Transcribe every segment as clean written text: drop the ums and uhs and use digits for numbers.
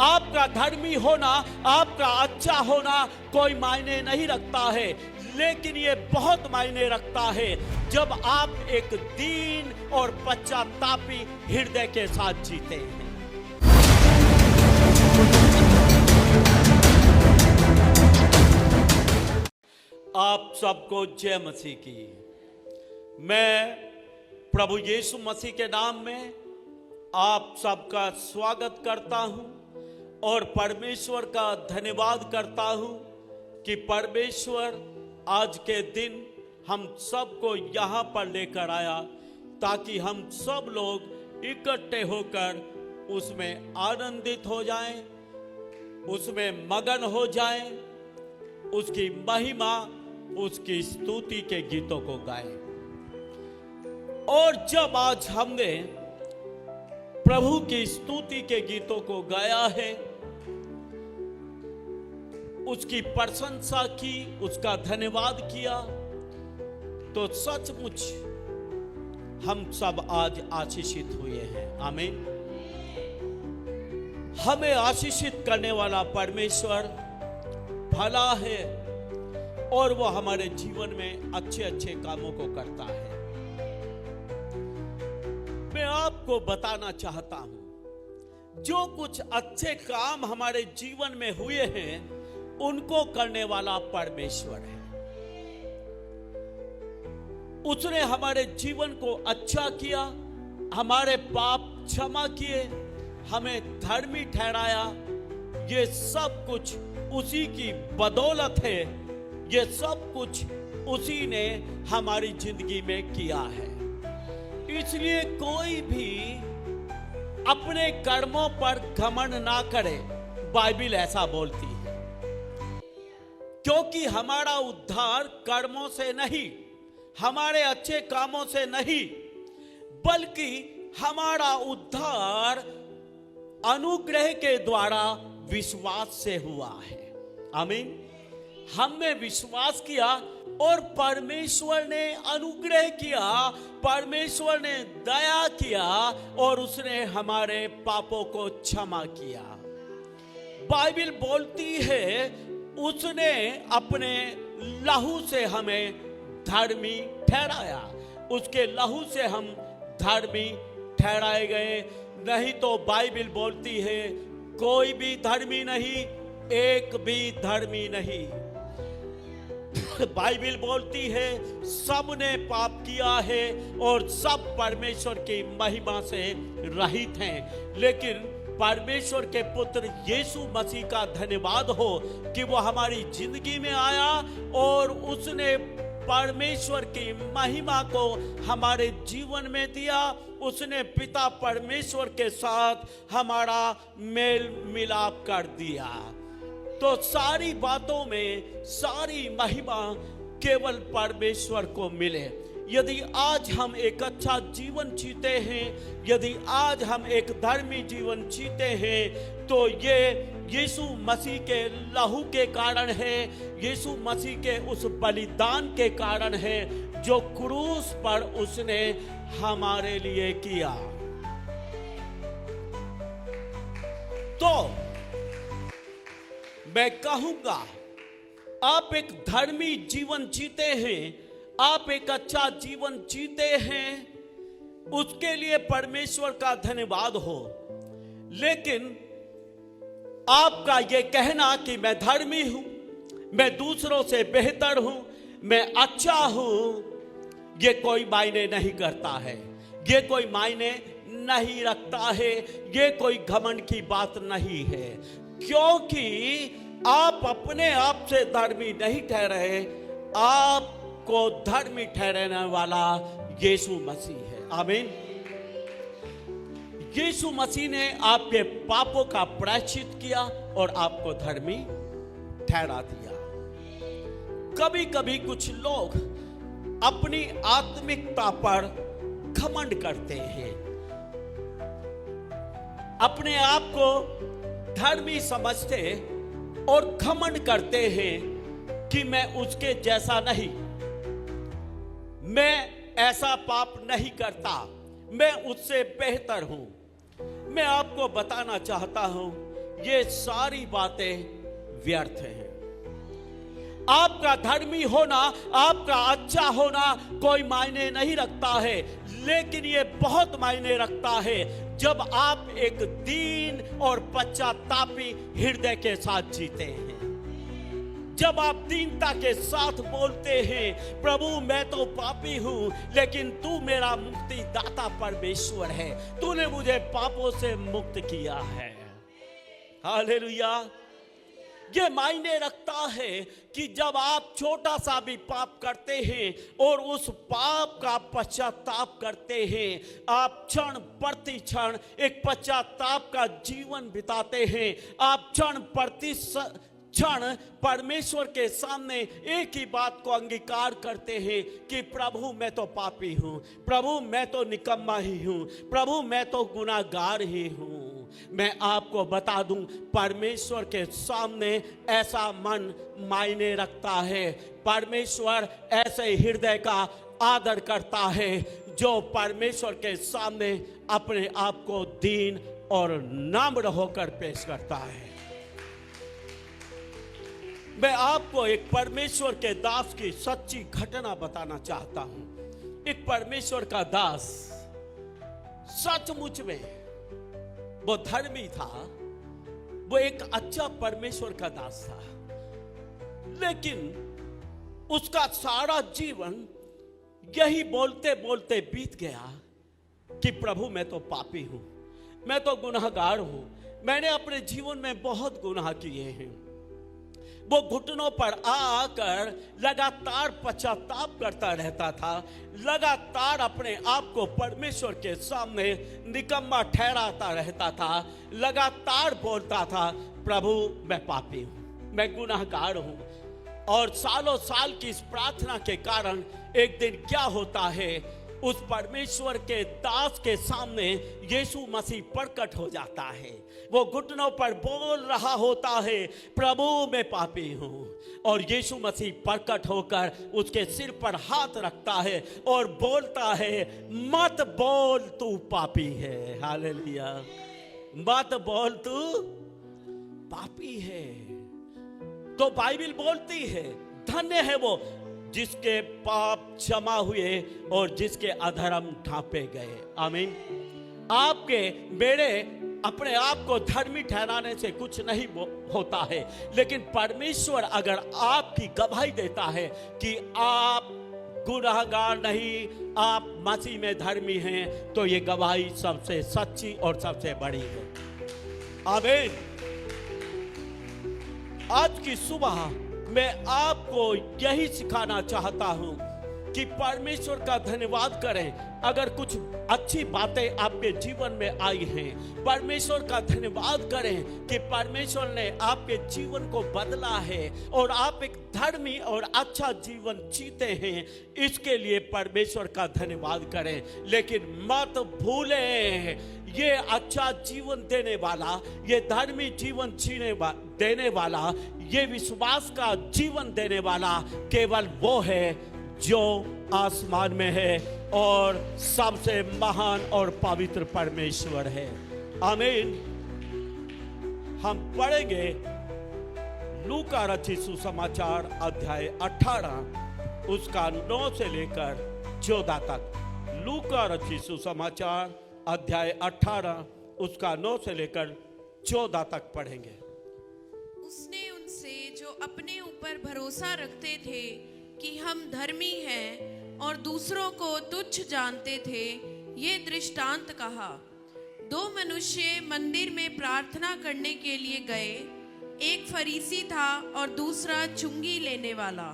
आपका धर्मी होना, आपका अच्छा होना कोई मायने नहीं रखता है, लेकिन ये बहुत मायने रखता है जब आप एक दीन और पश्चातापी हृदय के साथ जीते हैं। आप सबको जय मसीह की। मैं प्रभु यीशु मसीह के नाम में आप सबका स्वागत करता हूं और परमेश्वर का धन्यवाद करता हूं कि परमेश्वर आज के दिन हम सबको यहाँ पर लेकर आया ताकि हम सब लोग इकट्ठे होकर उसमें आनंदित हो जाएं, उसमें मगन हो जाएं, उसकी महिमा, उसकी स्तुति के गीतों को गाएं। और जब आज हमने प्रभु की स्तुति के गीतों को गाया है, उसकी प्रशंसा की, उसका धन्यवाद किया, तो सचमुच हम सब आज आशीषित हुए हैं। आमीन। हमें आशीषित करने वाला परमेश्वर भला है और वो हमारे जीवन में अच्छे अच्छे कामों को करता है। मैं आपको बताना चाहता हूं, जो कुछ अच्छे काम हमारे जीवन में हुए हैं उनको करने वाला परमेश्वर है। उसने हमारे जीवन को अच्छा किया, हमारे पाप क्षमा किए, हमें धर्मी ठहराया। ये सब कुछ उसी की बदौलत है, ये सब कुछ उसी ने हमारी जिंदगी में किया है। इसलिए कोई भी अपने कर्मों पर घमंड ना करे, बाइबल ऐसा बोलती है। क्योंकि हमारा उद्धार कर्मों से नहीं, हमारे अच्छे कामों से नहीं, बल्कि हमारा उद्धार अनुग्रह के द्वारा विश्वास से हुआ है। आमीन। हमने विश्वास किया और परमेश्वर ने अनुग्रह किया, परमेश्वर ने दया किया और उसने हमारे पापों को क्षमा किया। बाइबल बोलती है उसने अपने लहू से हमें धर्मी ठहराया, उसके लहू से हम धर्मी ठहराए गए। नहीं तो बाइबल बोलती है कोई भी धर्मी नहीं, एक भी धर्मी नहीं। बाइबल बोलती है सबने पाप किया है और सब परमेश्वर की महिमा से रहित हैं। लेकिन परमेश्वर के पुत्र यीशु मसीह का धन्यवाद हो कि वो हमारी जिंदगी में आया और उसने परमेश्वर की महिमा को हमारे जीवन में दिया। उसने पिता परमेश्वर के साथ हमारा मेल मिलाप कर दिया। तो सारी बातों में सारी महिमा केवल परमेश्वर को मिले। यदि आज हम एक अच्छा जीवन जीते हैं, यदि आज हम एक धर्मी जीवन जीते हैं, तो ये यीशु मसीह के लहू के कारण है, यीशु मसीह के उस बलिदान के कारण है जो क्रूस पर उसने हमारे लिए किया। तो मैं कहूंगा आप एक धर्मी जीवन जीते हैं, आप एक अच्छा जीवन जीते हैं, उसके लिए परमेश्वर का धन्यवाद हो। लेकिन आपका ये कहना कि मैं धर्मी हूं, मैं दूसरों से बेहतर हूं, मैं अच्छा हूं, ये कोई मायने नहीं करता है, ये कोई मायने नहीं रखता है, ये कोई घमंड की बात नहीं है। क्योंकि आप अपने आप से धर्मी नहीं ठहरे, आपको धर्मी ठहराने वाला यीशु मसीह है। आमीन। यीशु मसीह ने आपके पापों का प्रायश्चित किया और आपको धर्मी ठहरा दिया। कभी कभी कुछ लोग अपनी आत्मिकता पर घमंड करते हैं, अपने आप को धर्मी समझते और घमंड करते हैं कि मैं उसके जैसा नहीं, मैं ऐसा पाप नहीं करता, मैं उससे बेहतर हूं। मैं आपको बताना चाहता हूं ये सारी बातें व्यर्थ हैं। आपका धर्मी होना, आपका अच्छा होना कोई मायने नहीं रखता है, लेकिन ये बहुत मायने रखता है जब आप एक दीन और पश्चातापी हृदय के साथ जीते हैं। जब आप दीनता के साथ बोलते हैं, प्रभु मैं तो पापी हूं, लेकिन तू मेरा मुक्तिदाता परमेश्वर है, तूने मुझे पापों से मुक्त किया है। हालेलुया। ये मायने रखता है कि जब आप छोटा सा भी पाप करते हैं और उस पाप का पश्चाताप करते हैं, आप क्षण प्रति क्षण एक पश्चाताप का जीवन बिताते हैं, आप क्षण प्रति क्षण परमेश्वर के सामने एक ही बात को अंगीकार करते हैं कि प्रभु मैं तो पापी हूं, प्रभु मैं तो निकम्मा ही हूं, प्रभु मैं तो गुनाहगार ही हूं। मैं आपको बता दूं, परमेश्वर के सामने ऐसा मन मायने रखता है। परमेश्वर ऐसे हृदय का आदर करता है जो परमेश्वर के सामने अपने आप को दीन और नम्र होकर पेश करता है। मैं आपको एक परमेश्वर के दास की सच्ची घटना बताना चाहता हूं। एक परमेश्वर का दास सचमुच में वो धर्मी था, वो एक अच्छा परमेश्वर का दास था, लेकिन उसका सारा जीवन यही बोलते बोलते बीत गया कि प्रभु मैं तो पापी हूं, मैं तो गुनाहगार हूं, मैंने अपने जीवन में बहुत गुनाह किए हैं। वो घुटनों पर आकर लगातार पश्चाताप करता रहता था, लगातार अपने आप को परमेश्वर के सामने निकम्मा ठहराता रहता था, लगातार बोलता था प्रभु मैं पापी हूं, मैं गुनाहगार हूं। और सालों साल की इस प्रार्थना के कारण एक दिन क्या होता है, उस परमेश्वर के दास के सामने यीशु मसीह प्रकट हो जाता है। वो घुटनों पर बोल रहा होता है प्रभु मैं पापी हूं, और यीशु मसीह प्रकट होकर उसके सिर पर हाथ रखता है और बोलता है मत बोल तू पापी है। हालेलुया। मत बोल तू पापी है। तो बाइबल बोलती है धन्य है वो जिसके पाप क्षमा हुए और जिसके अधर्म ढांपे गए। आमीन। आपके मेरे अपने आप को धर्मी ठहराने से कुछ नहीं होता है, लेकिन परमेश्वर अगर आपकी गवाही देता है कि आप गुनाहगार नहीं, आप मसीह में धर्मी हैं, तो ये गवाही सबसे सच्ची और सबसे बड़ी है। आमीन। आज की सुबह मैं आपको यही सिखाना चाहता हूं कि परमेश्वर का धन्यवाद करें अगर कुछ अच्छी बातें आपके जीवन में आई हैं। परमेश्वर का धन्यवाद करें कि परमेश्वर ने आपके जीवन को बदला है और आप एक धर्मी और अच्छा जीवन जीते हैं। इसके लिए परमेश्वर का धन्यवाद करें, लेकिन मत भूलें ये अच्छा जीवन देने वाला, ये धर्मी जीवन देने वाला, ये विश्वास का जीवन देने वाला केवल वो है जो आसमान में है और सबसे महान और पवित्र परमेश्वर है। आमीन। हम पढ़ेंगे लूका रचित सुसमाचार अध्याय 18 उसका 9 से लेकर 14 तक। लूका रचित सुसमाचार अध्याय 18 उसका 9 से लेकर 14 तक पढ़ेंगे। उसने उनसे जो अपने ऊपर भरोसा रखते थे कि हम धर्मी हैं और दूसरों को तुच्छ जानते थे, ये दृष्टांत कहा। 2 मनुष्य मंदिर में प्रार्थना करने के लिए गए, एक फरीसी था और दूसरा चुंगी लेने वाला।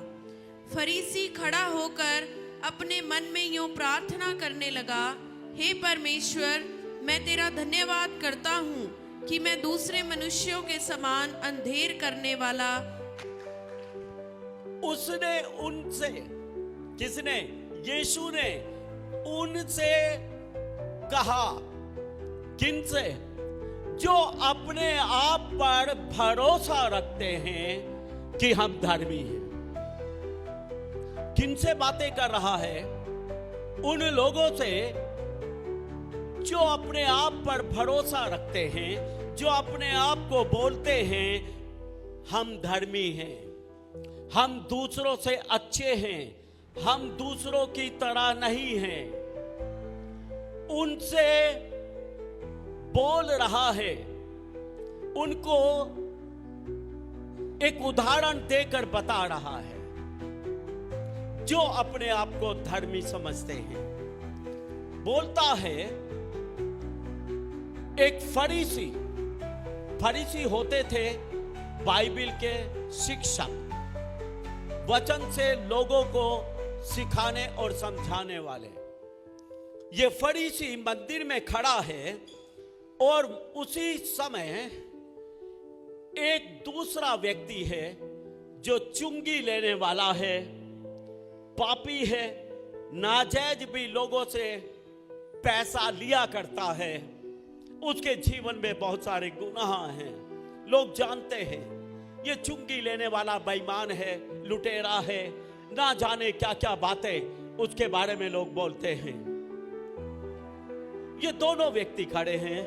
फरीसी खड़ा होकर अपने मन में यूं प्रार्थना करने लगा, हे परमेश्वर, मैं तेरा धन्यवाद करता हूँ कि मैं दूसरे मनुष्यों के समान अंधेर करने वाला। उसने उनसे, किसने? यीशु ने उनसे कहा, किनसे? जो अपने आप पर भरोसा रखते हैं कि हम धर्मी हैं। किनसे बातें कर रहा है? उन लोगों से जो अपने आप पर भरोसा रखते हैं जो अपने आप को बोलते हैं हम धर्मी हैं, हम दूसरों से अच्छे हैं, हम दूसरों की तरह नहीं हैं, उनसे बोल रहा है, उनको एक उदाहरण देकर बता रहा है। जो अपने आप को धर्मी समझते हैं, बोलता है एक फरीसी होते थे, बाइबल के शिक्षक, वचन से लोगों को सिखाने और समझाने वाले। ये फरीसी मंदिर में खड़ा है और उसी समय एक दूसरा व्यक्ति है जो चुंगी लेने वाला है, पापी है, नाजायज भी लोगों से पैसा लिया करता है, उसके जीवन में बहुत सारे गुनाह हैं, लोग जानते हैं ये चुंगी लेने वाला बेईमान है, लुटेरा है, ना जाने क्या क्या बातें उसके बारे में लोग बोलते हैं। ये दोनों व्यक्ति खड़े हैं,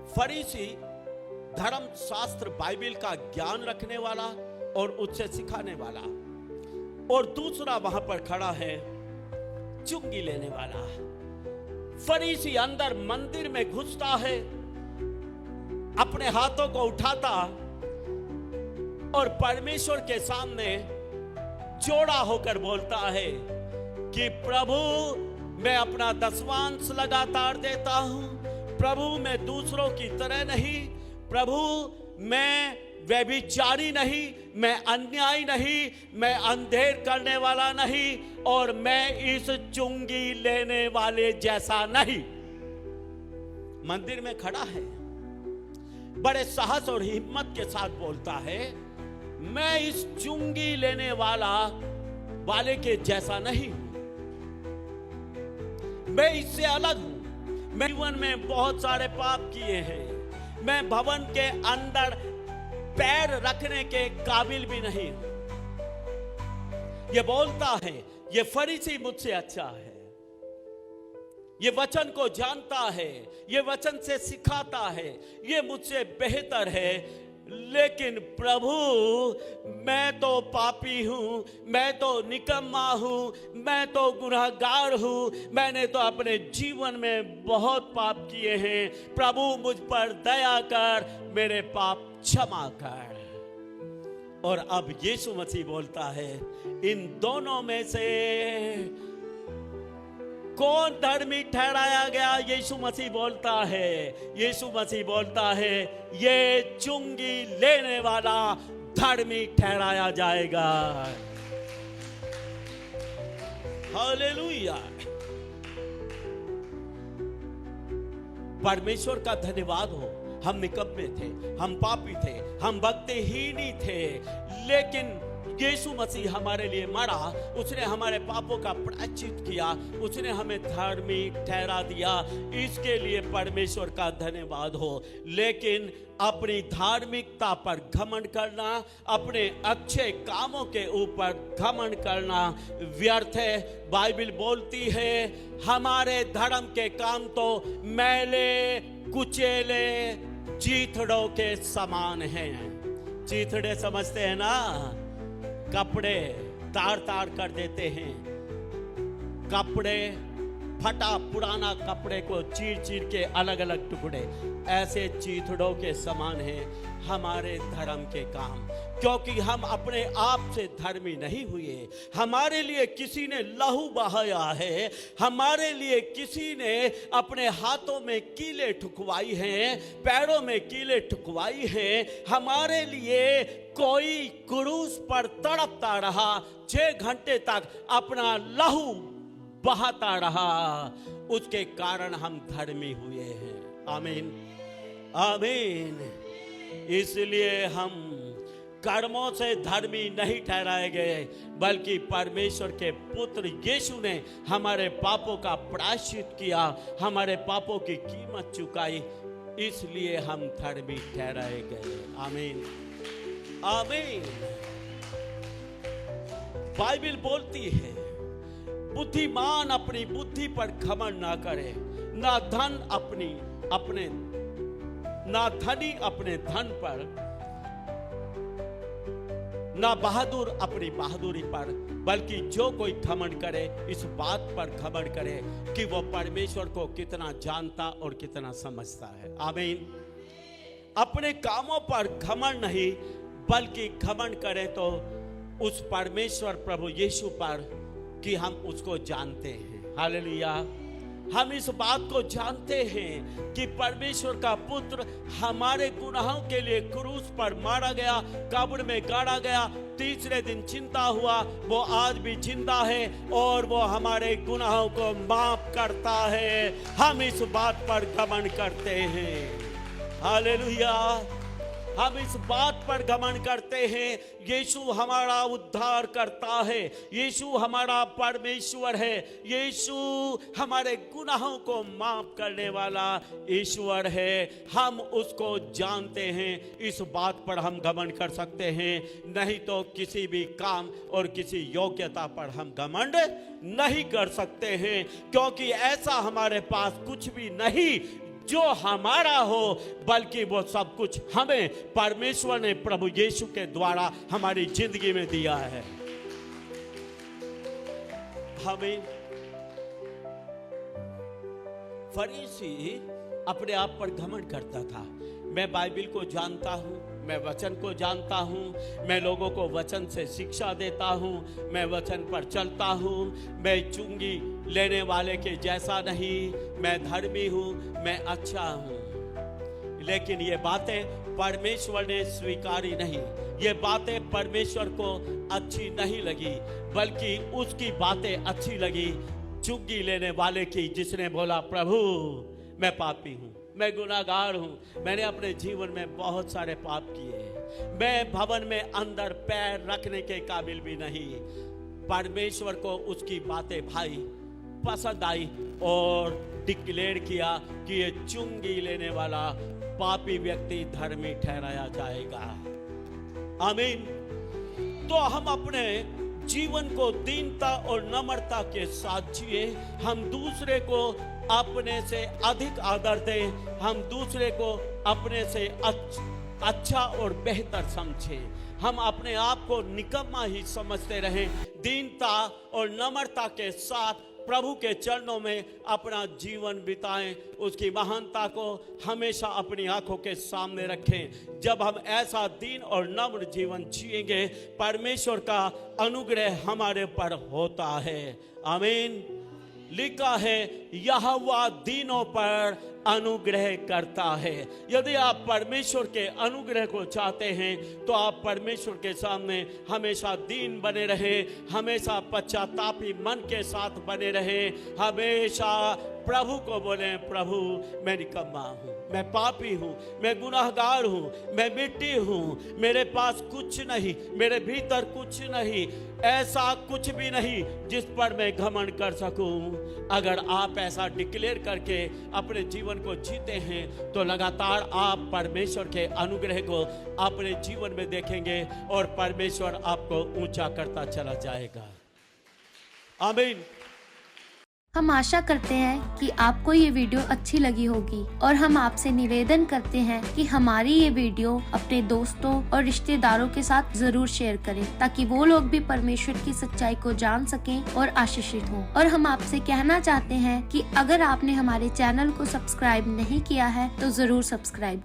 फरीसी धर्म शास्त्र बाइबल का ज्ञान रखने वाला और उससे सिखाने वाला, और दूसरा वहां पर खड़ा है चुंगी लेने वाला। फरीसी अंदर मंदिर में घुसता है, अपने हाथों को उठाता और परमेश्वर के सामने जोड़ा होकर बोलता है कि प्रभु मैं अपना दसवांश लगातार देता हूं, प्रभु मैं दूसरों की तरह नहीं, प्रभु मैं व्यभिचारी नहीं, मैं अन्यायी नहीं, मैं अंधेर करने वाला नहीं, और मैं इस चुंगी लेने वाले जैसा नहीं। मंदिर में खड़ा है, बड़े साहस और हिम्मत के साथ बोलता है मैं इस चुंगी लेने वाले के जैसा नहीं हूं, मैं इससे अलग हूं, मैं जीवन में बहुत सारे पाप किए हैं, मैं भवन के अंदर पैर रखने के काबिल भी नहीं हूं। ये बोलता है ये फरीसी मुझसे अच्छा है, ये वचन को जानता है, ये वचन से सिखाता है, ये मुझसे बेहतर है, लेकिन प्रभु मैं तो पापी हूं, मैं तो निकम्मा हूं, मैं तो गुनहगार हूं, मैंने तो अपने जीवन में बहुत पाप किए हैं, प्रभु मुझ पर दया कर, मेरे पाप क्षमा कर। और अब यीशु मसीह बोलता है इन दोनों में से कौन धर्मी ठहराया गया? यीशु मसीह बोलता है, यीशु मसीह बोलता है ये चुंगी लेने वाला धर्मी ठहराया जाएगा। हालेलुया। परमेश्वर का धन्यवाद हो, हम निकम्मे थे, हम पापी थे, हम भक्तिहीन थे, लेकिन यीशु मसीह हमारे लिए मरा, उसने हमारे पापों का प्रायश्चित किया, उसने हमें धार्मिक ठहरा दिया, इसके लिए परमेश्वर का धन्यवाद हो। लेकिन अपनी धार्मिकता पर घमंड करना, अपने अच्छे कामों के ऊपर घमंड करना व्यर्थ है। बाइबल बोलती है हमारे धर्म के काम तो मैले कुचेले चीथड़ों के समान हैं। चीथड़े समझते हैं ना, कपड़े तार तार कर देते हैं, कपड़े फटा पुराना कपड़े को चीर चीर के अलग अलग टुकड़े, ऐसे चीथड़ों के समान हैं हमारे धर्म के काम, क्योंकि हम अपने आप से धर्मी नहीं हुए, हमारे लिए किसी ने लहू बहाया है, हमारे लिए किसी ने अपने हाथों में कीले ठुकवाई हैं, पैरों में कीले ठुकवाई हैं, हमारे लिए कोई क्रूस पर तड़पता रहा, 6 घंटे तक अपना लहू बहाता रहा, उसके कारण हम धर्मी हुए हैं। आमीन आमीन। इसलिए हम कर्मों से धर्मी नहीं ठहराए गए, बल्कि परमेश्वर के पुत्र यीशु ने हमारे पापों का प्रायश्चित किया, हमारे पापों की कीमत चुकाई, इसलिए हम धर्मी ठहराए गए। आमीन आमीन। बाइबल बोलती है बुद्धिमान अपनी बुद्धि पर घमंड ना करे, ना धन अपने ना धनी अपने धन पर, ना बहादुर अपनी बहादुरी पर, बल्कि जो कोई घमंड करे इस बात पर घमंड करे कि वो परमेश्वर को कितना जानता और कितना समझता है। आमीन। अपने कामों पर घमंड नहीं, बल्कि घमंड करें तो उस परमेश्वर प्रभु यीशु पर कि हम उसको जानते हैं। हालेलुया। हम इस बात को जानते हैं कि परमेश्वर का पुत्र हमारे गुनाहों के लिए क्रूस पर मारा गया, कब्र में गाड़ा गया, तीसरे दिन जिंदा हुआ, वो आज भी जिंदा है और वो हमारे गुनाहों को माफ करता है। हम इस बात पर घमंड करते हैं। हालेलुया। हम इस बात पर घमंड करते हैं, यीशु हमारा उद्धार करता है, यीशु हमारा परमेश्वर है, यीशु हमारे गुनाहों को माफ करने वाला ईश्वर है। हम उसको जानते हैं, इस बात पर हम घमंड कर सकते हैं। नहीं तो किसी भी काम और किसी योग्यता पर हम घमंड नहीं कर सकते हैं, क्योंकि ऐसा हमारे पास कुछ भी नहीं जो हमारा हो, बल्कि वो सब कुछ हमें परमेश्वर ने प्रभु यीशु के द्वारा हमारी जिंदगी में दिया है। हमें फरीसी अपने आप पर घमंड करता था। मैं बाइबल को जानता हूँ, मैं वचन को जानता हूँ, मैं लोगों को वचन से शिक्षा देता हूँ, मैं वचन पर चलता हूँ, मैं चुंगी लेने वाले के जैसा नहीं, मैं धर्मी हूँ, मैं अच्छा हूँ। लेकिन ये बातें परमेश्वर ने स्वीकारी नहीं, ये बातें परमेश्वर को अच्छी नहीं लगी, बल्कि उसकी बातें अच्छी लगी चुंगी लेने वाले की, जिसने बोला प्रभु मैं पापी हूँ, मैं गुनाहगार हूँ, मैंने अपने जीवन में बहुत सारे पाप किए, मैं भवन में अंदर पैर रखने के काबिल भी नहीं। परमेश्वर को उसकी बातें भाई पसंद आई और डिक्लेयर किया कि ये चुंगी लेने वाला पापी व्यक्ति धर्मी ठहराया जाएगा। आमीन। तो हम अपने जीवन को दीनता और नम्रता के साथ जिए, हम दूसरे को अपने से अधिक आदर दें, हम दूसरे को अपने से अच्छा और बेहतर समझें, हम अपने आप को निकम्मा ही समझते रहें। दीनता और नम्रता के साथ प्रभु के चरणों में अपना जीवन बिताएं, उसकी महानता को हमेशा अपनी आंखों के सामने रखें। जब हम ऐसा दीन और नम्र जीवन जिएंगे, परमेश्वर का अनुग्रह हमारे पर होता है। आमीन। लिखा है यहोवा दीनों पर अनुग्रह करता है। यदि आप परमेश्वर के अनुग्रह को चाहते हैं तो आप परमेश्वर के सामने हमेशा दीन बने रहे, हमेशा पश्चातापी मन के साथ बने रहे, हमेशा प्रभु को बोले प्रभु मैं निकम्मा हूँ, मैं पापी हूँ, मैं गुनाहगार हूँ, मैं मिट्टी हूँ, मेरे पास कुछ नहीं, मेरे भीतर कुछ नहीं, ऐसा कुछ भी नहीं जिस पर मैं घमंड कर सकूं। अगर आप ऐसा डिक्लेयर करके अपने जीवन को जीते हैं तो लगातार आप परमेश्वर के अनुग्रह को अपने जीवन में देखेंगे और परमेश्वर आपको ऊंचा करता चला जाएगा। आमीन। हम आशा करते हैं कि आपको ये वीडियो अच्छी लगी होगी और हम आपसे निवेदन करते हैं कि हमारी ये वीडियो अपने दोस्तों और रिश्तेदारों के साथ जरूर शेयर करें, ताकि वो लोग भी परमेश्वर की सच्चाई को जान सकें और आशीषित हों। और हम आपसे कहना चाहते हैं कि अगर आपने हमारे चैनल को सब्सक्राइब नहीं किया है तो जरूर सब्सक्राइब